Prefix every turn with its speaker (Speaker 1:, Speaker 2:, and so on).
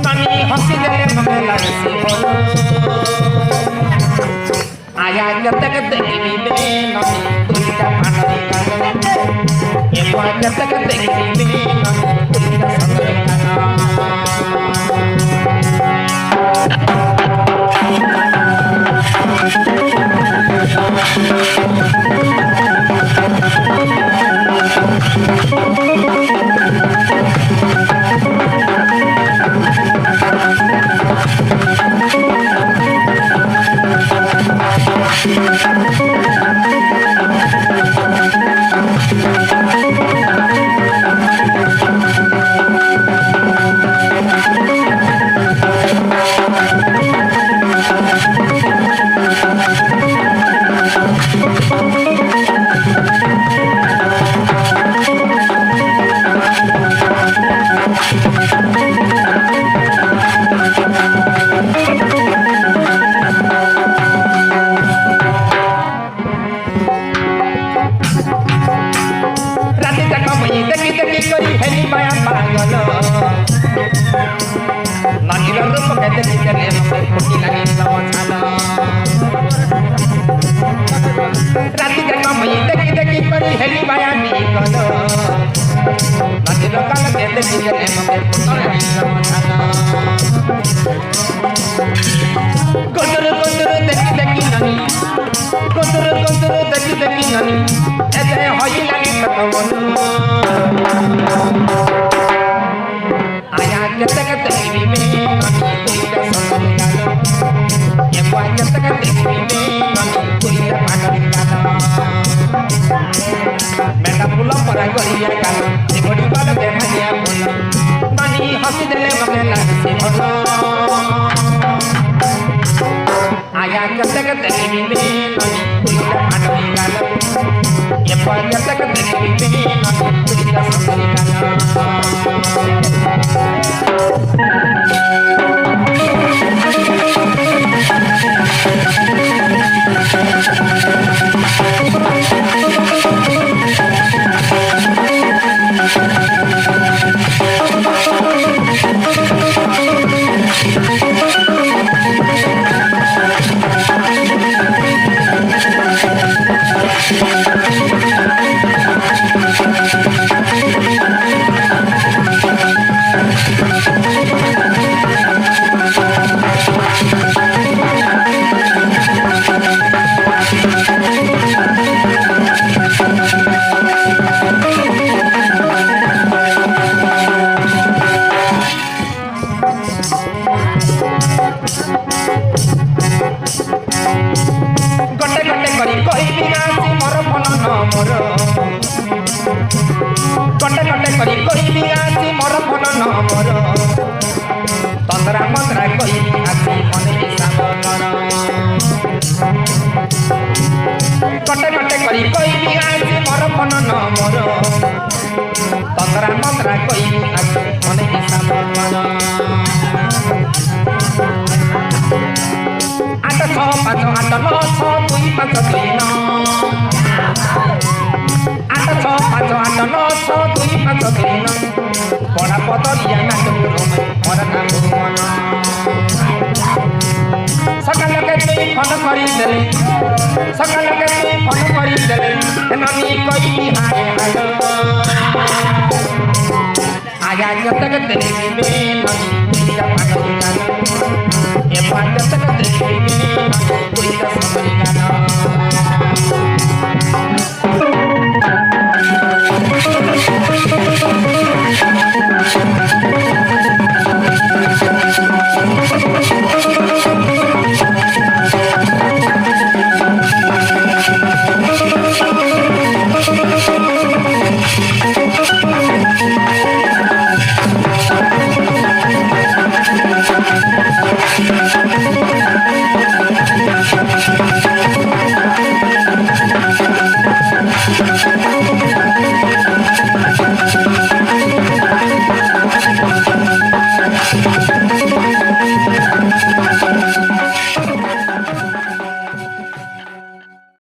Speaker 1: नानी हंसी देले मगे लागसी बोलो आया जतक देखी बे नानी तुईटा पानी गाना ये कोई जतक देखी बे नानी तुईटा संगे गाना राती का कमई देखी देखी करी हेली माया नी कलो नानी लोकाल के देखी गले मगे पुतल समझाना गोदर गोदर देखी देखी नानी गोदर गोदर देखी देखी नानी एते होई लागी कतवन आया जते के देखी में नानी तुईटा समझाना ये कोई जते के देखी में नानी तुईटा पागल गाना मेरा पुला परा गरिया गाना ये बड़ी बात देखाया बोला नानी हंसी देले मगे लागसी बोलो आया जते के देखी में नानी तुईटा पागल गाना ये कोई जते के देखी में नानी तुईटा समझाना कटे कटे करी कहबी आसी मोर मन न मोर तंद्रा मंद्रा कहबी आसी मने हिसाब कर कटे कटे करी कहबी आसी मोर मन न मोर तंद्रा मंद्रा कहबी आसी मने हिसाब कर 8 6 5 8 9 6 2 5 2 9 8 6 5 8 9 6 2 5 2 9 पड़ा पतरिया नाच पुरमे मोर नाम मन सकाल के तुई फोन करी देले सकाल के तुई फोन करी देले नानी कहबी हाय हाय आया जतक देखी में नानी तुईटा पागल गाना ये पागल जतक देखी में नानी तुईटा समझ गाना